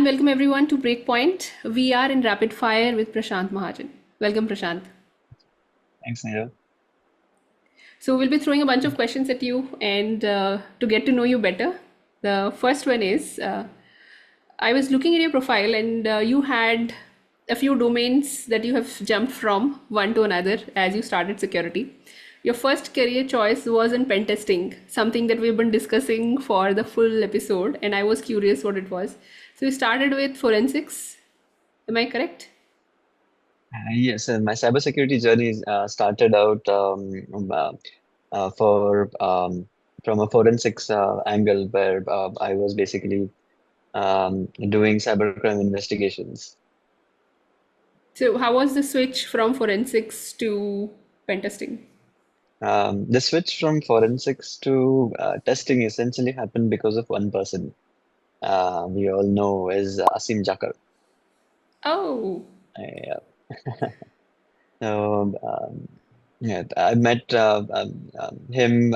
welcome everyone to Breakpoint. We are in rapid fire with Prashant Mahajan. Welcome, Prashant. Thanks, Neil. So, we'll be throwing a bunch of questions at you and to get to know you better. The first one is I was looking at your profile and you had a few domains that you have jumped from one to another as you started security. Your first career choice was in pen testing, something that we've been discussing for the full episode, and I was curious what it was. So, you started with forensics. Am I correct? Yes, my cybersecurity journey started out for from a forensics angle where I was basically doing cybercrime investigations. So, how was the switch from forensics to pen testing? The switch from forensics to testing essentially happened because of one person we all know is Asim Jakar. Oh, Uh, so, yeah, I met him.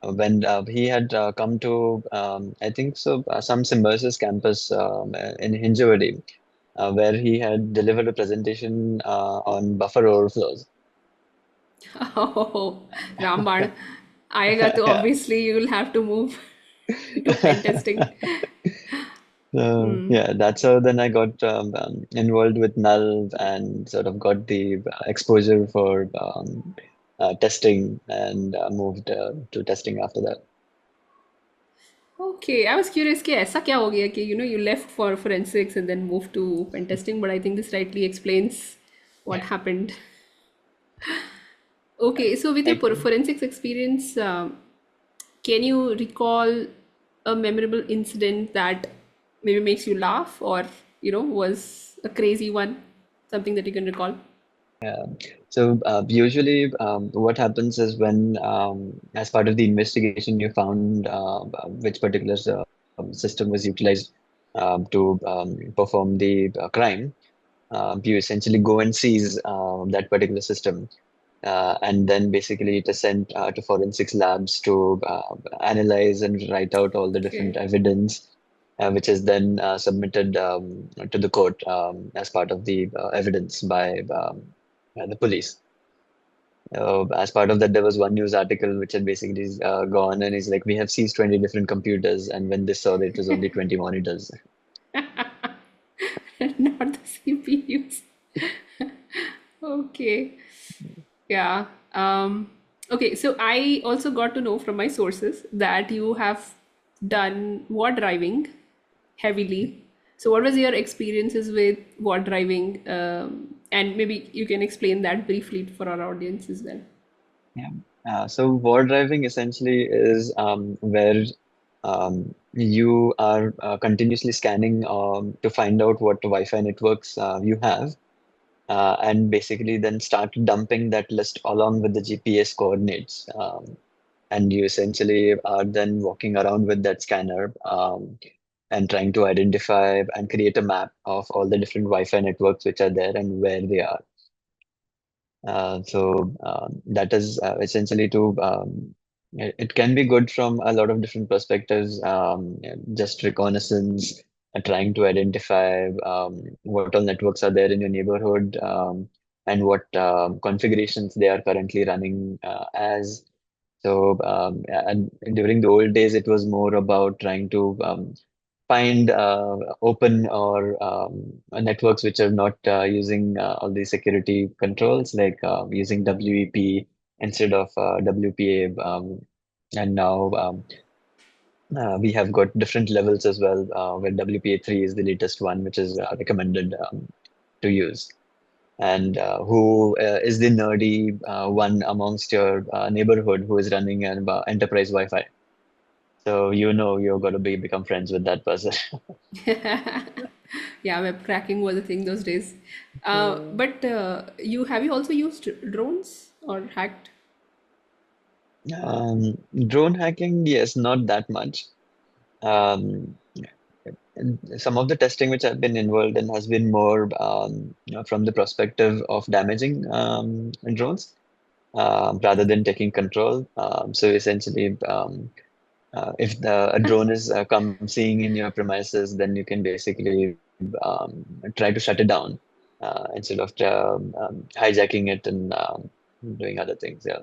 When he had come to, I think so, some Symbiosis campus in Hinjawadi, where he had delivered a presentation on buffer overflows. oh, Rambad. आएगा तो Yeah. obviously you will have to move to pen testing. So, yeah, that's how then I got involved with Null and sort of got the exposure for testing and moved to testing after that. Okay, I was curious कि ऐसा क्या हो गया कि you left for forensics and then moved to pen testing, but I think this rightly explains what happened. Okay, so with your Like, forensics experience, can you recall a memorable incident that maybe makes you laugh or, was a crazy one, something that you can recall? yeah. So usually, what happens is when, as part of the investigation, you found which particular system was utilized to perform the crime. You essentially go and seize that particular system, and then basically it is sent to forensics labs to analyze and write out all the different Okay. evidence, which is then submitted to the court as part of the evidence by the police. As part of that, there was one news article which had basically gone and is like, we have seized 20 different computers, and when they saw that it was only 20 monitors. Not the CPUs. Okay. Yeah. Okay. So I also got to know from my sources that you have done what driving heavily. So what was your experiences with what driving? And maybe you can explain that briefly for our audience as well. Yeah. So war driving essentially is where you are continuously scanning to find out what Wi-Fi networks you have, and basically then start dumping that list along with the GPS coordinates. And you essentially are then walking around with that scanner and trying to identify and create a map of all the different Wi-Fi networks which are there and where they are. So that is essentially to it can be good from a lot of different perspectives, yeah, just reconnaissance, trying to identify what all networks are there in your neighborhood, and what configurations they are currently running as. So, and during the old days, it was more about trying to find open or networks which are not using all these security controls, like using WEP instead of WPA. And now we have got different levels as well, where WPA3 is the latest one, which is recommended to use. And who is the nerdy one amongst your neighborhood who is running an enterprise Wi-Fi? So you know you're going to become friends with that person. Yeah, web cracking was a thing those days. Yeah. But you have you also used drones or hacked? Drone hacking, yes, not that much. Um, and some of the testing which I've been involved in has been more from the perspective of damaging drones rather than taking control. So essentially, If a drone is come seeing in your premises, then you can basically try to shut it down instead of hijacking it and doing other things. Yeah.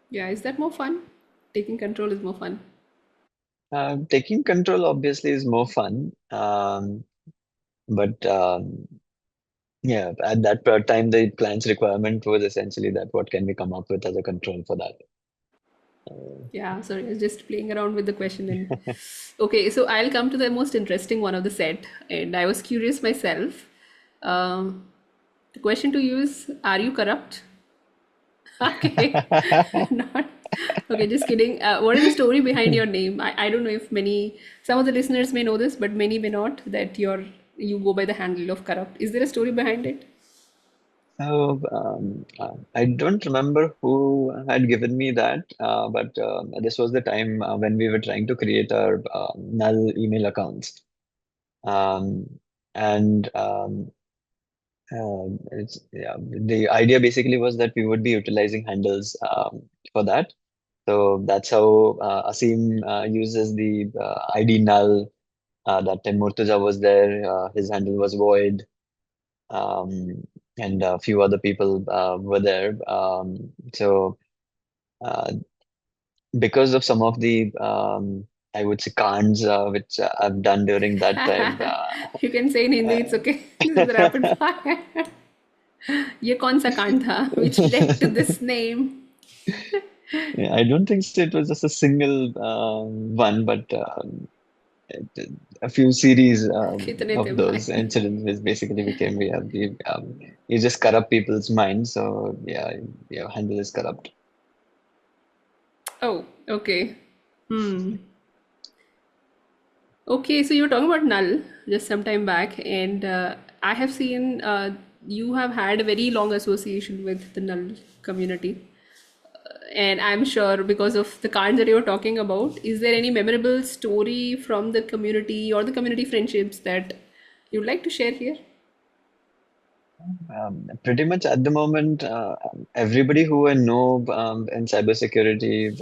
Yeah, is that more fun? Taking control is more fun. Taking control obviously is more fun, but yeah, at that time, the client's requirement was essentially that what can we come up with as a control for that? Yeah, sorry, I was just playing around with the question. And okay, so I'll come to the most interesting one of the set, and I was curious myself. Um, the question to you is, are you corrupt? Okay, not okay. Just kidding. What is the story behind your name? I don't know if some of the listeners may know this, but many may not. That you go by the handle of corrupt. Is there a story behind it? So I don't remember who had given me that, but this was the time when we were trying to create our null email accounts. Um, and yeah, the idea basically was that we would be utilizing handles for that. So that's how Asim uses the ID null. That time Murtaza was there, his handle was void, um, and a few other people were there. So uh, because of some of the, I would say, cons which I've done during that time. You can say in Hindi. It's okay. This is the rapid fire. ये कौन सा कांड था which led to this name? Yeah, I don't think so it was just a single one, but a few series कितने थे of those भाई? incidents, which basically became we have the you just corrupt people's minds. So yeah, your handle is corrupt. Oh, okay. Hmm. Okay, so you were talking about Null just some time back, and I have seen you have had a very long association with the Null community. And I'm sure because of the cards that you were talking about, is there any memorable story from the community or the community friendships that you'd like to share here? Pretty much at the moment, everybody who I know in cybersecurity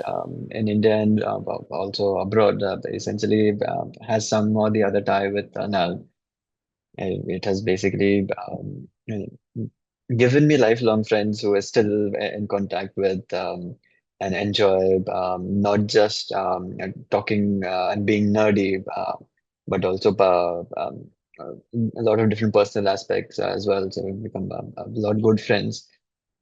in India and also abroad essentially has some or the other tie with NAL. It has basically given me lifelong friends who are still in contact with and enjoy not just talking and being nerdy, but also a lot of different personal aspects as well. So we've become a lot good friends.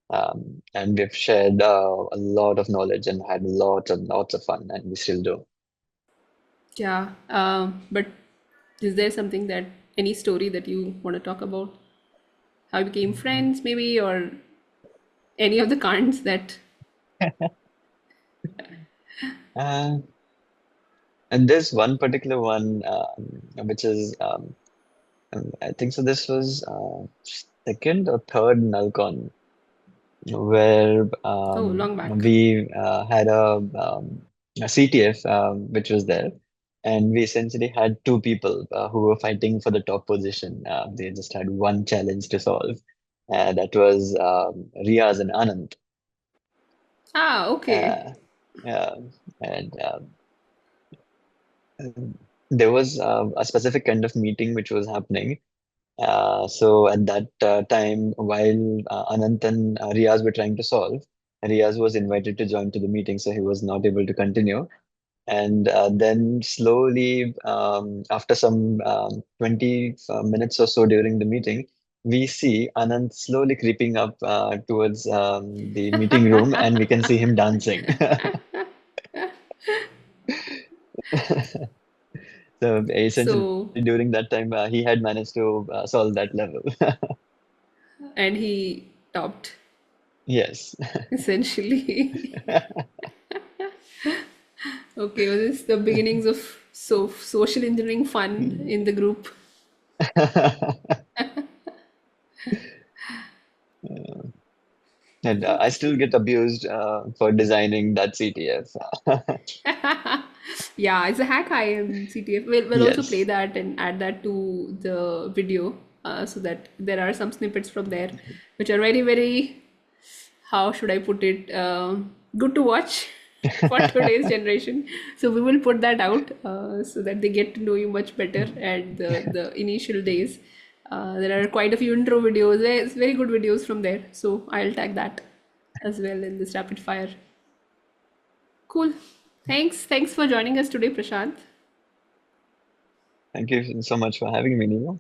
And we've shared a lot of knowledge and had lots and lots of fun, and we still do. Yeah, but is there something that any story that you want to talk about? How you became friends, maybe, or any of the cards that. Uh, and there's one particular one which is I think so. This was second or third Nalcon where Oh, long back. we had a CTF which was there, and we essentially had two people who were fighting for the top position. They just had one challenge to solve. That was Riaz and Anand. Ah, okay. Uh, uh, and there was a specific kind of meeting which was happening. So at that time, while Anant and Riaz were trying to solve, Riaz was invited to join to the meeting, so he was not able to continue. And then slowly, after some 20 minutes or so during the meeting, we see Anant slowly creeping up towards the meeting room, and we can see him dancing. So essentially, So, during that time, he had managed to solve that level. and he topped, Yes. essentially. Okay, was this the beginnings of social engineering fun in the group? And I still get abused for designing that CTF. Yeah, it's a hack I am CTF. We'll also play Yes. that and add that to the video so that there are some snippets from there which are very, very, how should I put it, good to watch. for today's generation. So we will put that out so that they get to know you much better at the initial days. There are quite a few intro videos. There's very good videos from there. So I'll tag that as well in this rapid fire. Cool. Thanks. Thanks for joining us today, Prashant. Thank you so much for having me, Nemo.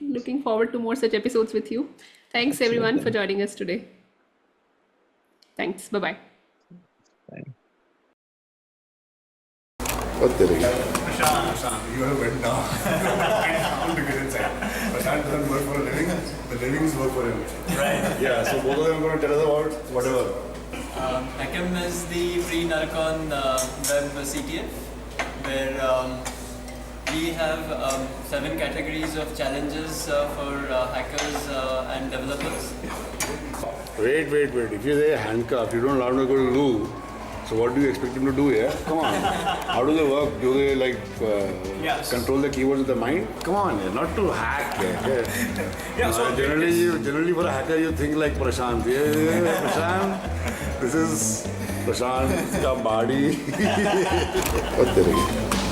Looking forward to more such episodes with you. Thanks Excellent everyone for then. joining us today. Thanks. Bye bye. Bye. What the heck? Prashant, you have went down. How to get inside. Prashant doesn't work for a living. The livings work for him. Right. Yeah, so both of them are going to tell us about whatever. Hackam is the free Narcon web CTF, where we have 7 categories of challenges for hackers and developers. Wait. If you say handcuff, you don't allow him to go to loo. So what do you expect him to do here? Come on. How do they work? Do they like Yes. control the keywords with the mind? Come on, yeah. Not to hack. Yeah. Generally for a hacker you think like Prashant. Yeah, Prashant. This is Prashant's body. What the heck?